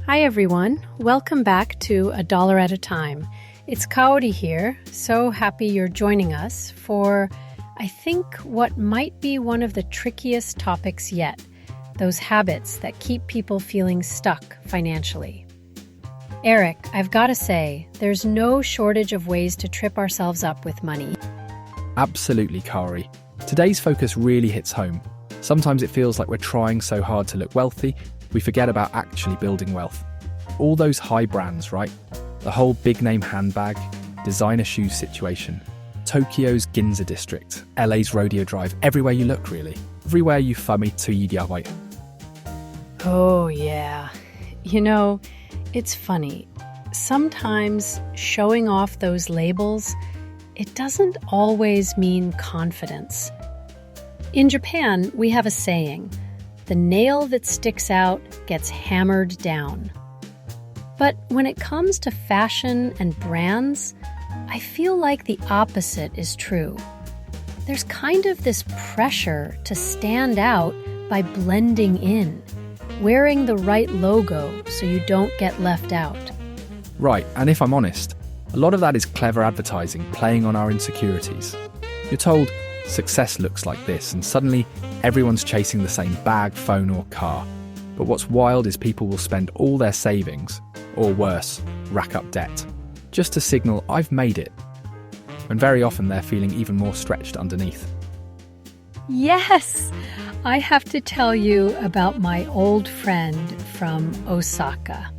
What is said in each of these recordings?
Hi everyone, welcome back to A Dollar at a Time. It's Kaori here, so happy you're joining us for, I think, what might be one of the trickiest topics yet, those habits that keep people feeling stuck financially. Eric, I've got to say, there's no shortage of ways to trip ourselves up with money. Absolutely, Kaori. Today's focus really hits home. Sometimes it feels like we're trying so hard to look wealthy, we forget about actually building wealth. All those high brands, right? The whole big-name handbag, designer shoes situation. Tokyo's Ginza district, LA's Rodeo Drive, everywhere you look, really. Everywhere you fummy to yabai. Oh, yeah. You know, it's funny. Sometimes showing off those labels, it doesn't always mean confidence. In Japan, we have a saying, the nail that sticks out gets hammered down. But when it comes to fashion and brands, I feel like the opposite is true. There's kind of this pressure to stand out by blending in, wearing the right logo so you don't get left out. Right, and if I'm honest, a lot of that is clever advertising playing on our insecurities. You're told, success looks like this, and suddenly everyone's chasing the same bag, phone or car. But what's wild is people will spend all their savings, or worse, rack up debt, just to signal I've made it. And very often they're feeling even more stretched underneath. Yes! I have to tell you about my old friend from Osaka.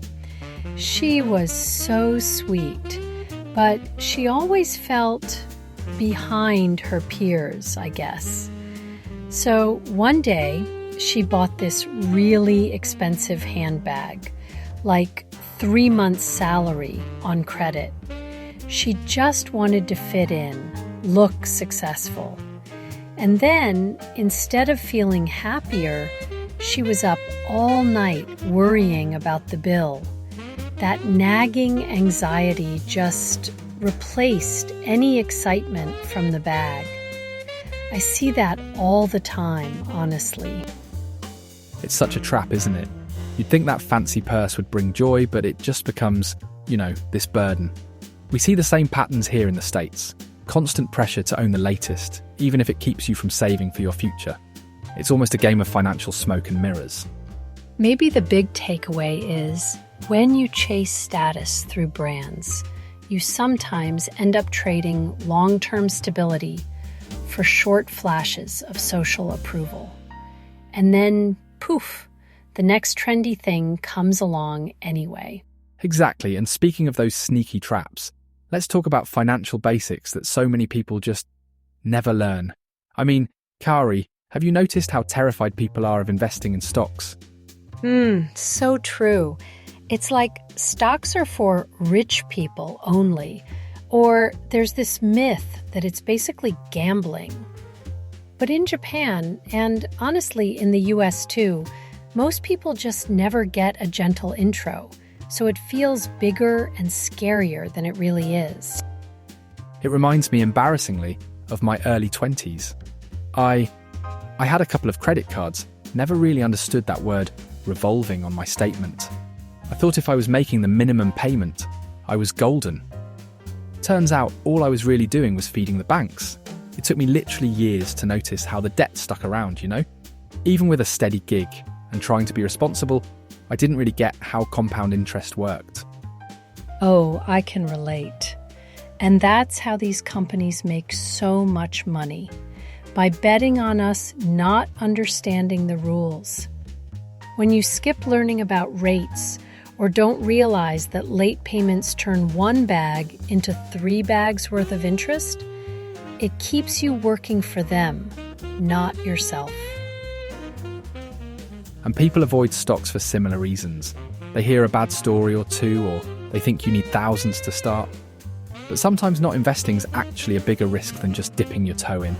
She was so sweet, but she always felt behind her peers, I guess. So one day, she bought this really expensive handbag, like 3 months' salary on credit. She just wanted to fit in, look successful. And then, instead of feeling happier, she was up all night worrying about the bill. That nagging anxiety just replaced any excitement from the bag. I see that all the time, honestly. It's such a trap, isn't it? You'd think that fancy purse would bring joy, but it just becomes, this burden. We see the same patterns here in the States. Constant pressure to own the latest, even if it keeps you from saving for your future. It's almost a game of financial smoke and mirrors. Maybe the big takeaway is, when you chase status through brands, you sometimes end up trading long-term stability for short flashes of social approval. And then, poof, the next trendy thing comes along anyway. Exactly, and speaking of those sneaky traps, let's talk about financial basics that so many people just never learn. I mean, Kaori, have you noticed how terrified people are of investing in stocks? So true. It's like stocks are for rich people only, or there's this myth that it's basically gambling. But in Japan, and honestly in the US too, most people just never get a gentle intro, so it feels bigger and scarier than it really is. It reminds me embarrassingly of my early 20s. I had a couple of credit cards, never really understood that word revolving on my statement. I thought if I was making the minimum payment, I was golden. Turns out all I was really doing was feeding the banks. It took me literally years to notice how the debt stuck around, Even with a steady gig and trying to be responsible, I didn't really get how compound interest worked. Oh, I can relate. And that's how these companies make so much money, by betting on us not understanding the rules. When you skip learning about rates or don't realize that late payments turn one bag into 3 bags worth of interest, it keeps you working for them, not yourself. And people avoid stocks for similar reasons. They hear a bad story or two, or they think you need thousands to start. But sometimes not investing is actually a bigger risk than just dipping your toe in.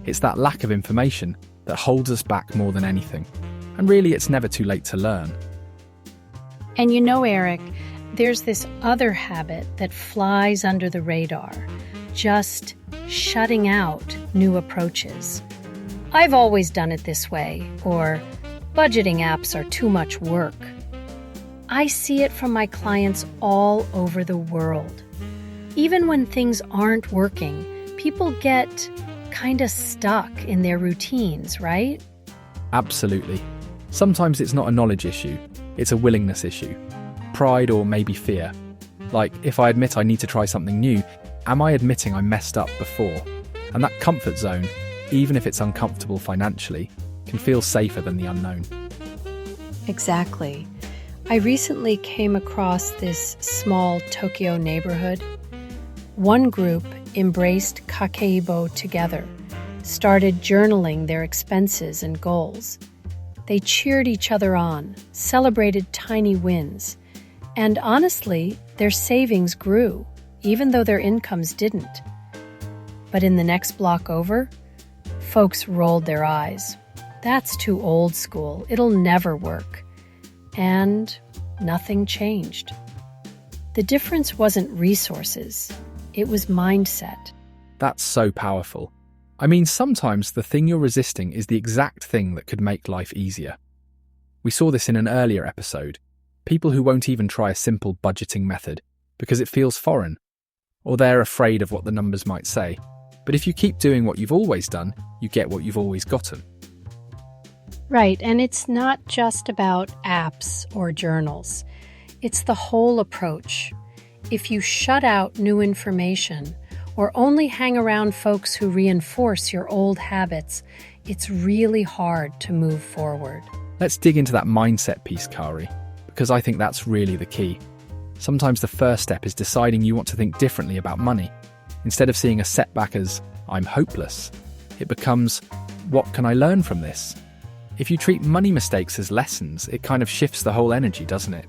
It's that lack of information that holds us back more than anything. And really, it's never too late to learn. And Eric, there's this other habit that flies under the radar, just shutting out new approaches. I've always done it this way, or budgeting apps are too much work. I see it from my clients all over the world. Even when things aren't working, people get kind of stuck in their routines, right? Absolutely. Sometimes it's not a knowledge issue, it's a willingness issue. Pride or maybe fear. Like, if I admit I need to try something new, am I admitting I messed up before? And that comfort zone, even if it's uncomfortable financially, can feel safer than the unknown. Exactly. I recently came across this small Tokyo neighborhood. One group embraced Kakeibo together, started journaling their expenses and goals. They cheered each other on, celebrated tiny wins, and honestly, their savings grew, even though their incomes didn't. But in the next block over, folks rolled their eyes. That's too old school. It'll never work. And nothing changed. The difference wasn't resources. It was mindset. That's so powerful. I mean, sometimes the thing you're resisting is the exact thing that could make life easier. We saw this in an earlier episode. People who won't even try a simple budgeting method because it feels foreign, or they're afraid of what the numbers might say. But if you keep doing what you've always done, you get what you've always gotten. Right, and it's not just about apps or journals. It's the whole approach. If you shut out new information or only hang around folks who reinforce your old habits, it's really hard to move forward. Let's dig into that mindset piece, Kari, because I think that's really the key. Sometimes the first step is deciding you want to think differently about money. Instead of seeing a setback as, I'm hopeless, it becomes, what can I learn from this? If you treat money mistakes as lessons, it kind of shifts the whole energy, doesn't it?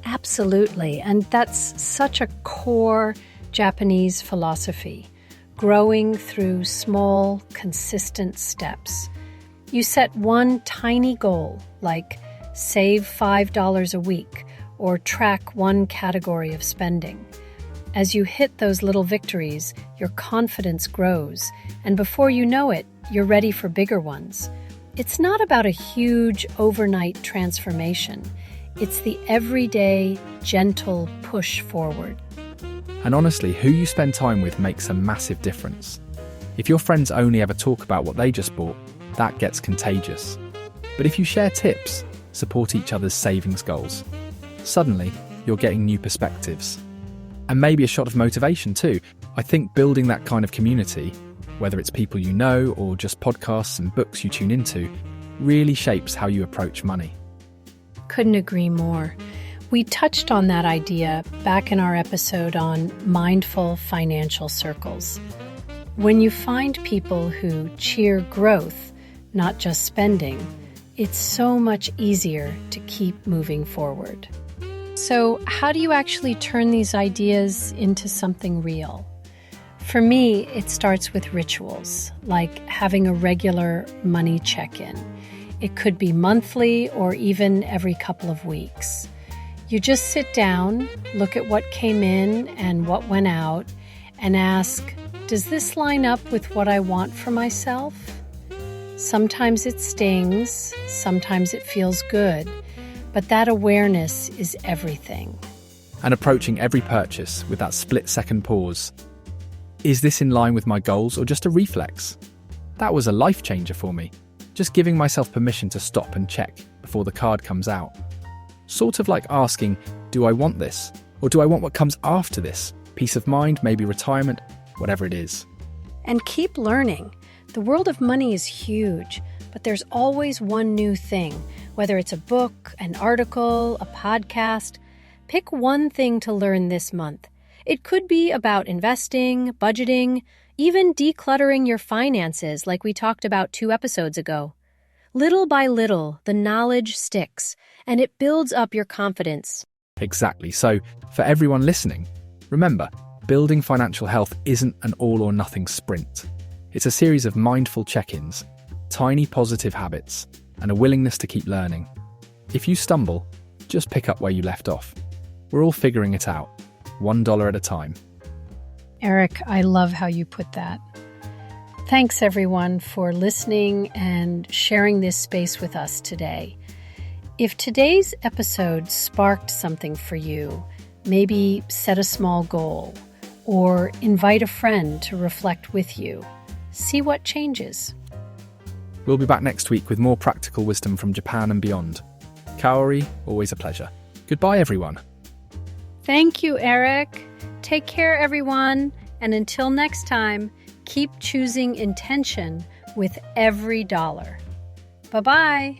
Absolutely, and that's such a core Japanese philosophy, growing through small, consistent steps. You set one tiny goal, like save $5 a week or track one category of spending. As you hit those little victories, your confidence grows, and before you know it, you're ready for bigger ones. It's not about a huge overnight transformation. It's the everyday, gentle push forward. And honestly, who you spend time with makes a massive difference. If your friends only ever talk about what they just bought, that gets contagious. But if you share tips, support each other's savings goals, suddenly you're getting new perspectives. And maybe a shot of motivation too. I think building that kind of community, whether it's people you know or just podcasts and books you tune into, really shapes how you approach money. Couldn't agree more. We touched on that idea back in our episode on mindful financial circles. When you find people who cheer growth, not just spending, it's so much easier to keep moving forward. So, how do you actually turn these ideas into something real? For me, it starts with rituals, like having a regular money check-in. It could be monthly or even every couple of weeks. You just sit down, look at what came in and what went out, and ask, does this line up with what I want for myself? Sometimes it stings, sometimes it feels good, but that awareness is everything. And approaching every purchase with that split-second pause. Is this in line with my goals or just a reflex? That was a life changer for me. Just giving myself permission to stop and check before the card comes out. Sort of like asking, do I want this? Or do I want what comes after this? Peace of mind, maybe retirement, whatever it is. And keep learning. The world of money is huge, but there's always one new thing, whether it's a book, an article, a podcast. Pick one thing to learn this month. It could be about investing, budgeting, even decluttering your finances like we talked about 2 episodes ago. Little by little, the knowledge sticks, and it builds up your confidence. Exactly. So, for everyone listening, remember, building financial health isn't an all-or-nothing sprint. It's a series of mindful check-ins, tiny positive habits, and a willingness to keep learning. If you stumble, just pick up where you left off. We're all figuring it out, $1 at a time. Eric, I love how you put that. Thanks, everyone, for listening and sharing this space with us today. If today's episode sparked something for you, maybe set a small goal or invite a friend to reflect with you. See what changes. We'll be back next week with more practical wisdom from Japan and beyond. Kaori, always a pleasure. Goodbye, everyone. Thank you, Eric. Take care, everyone. And until next time, keep choosing intention with every dollar. Bye-bye.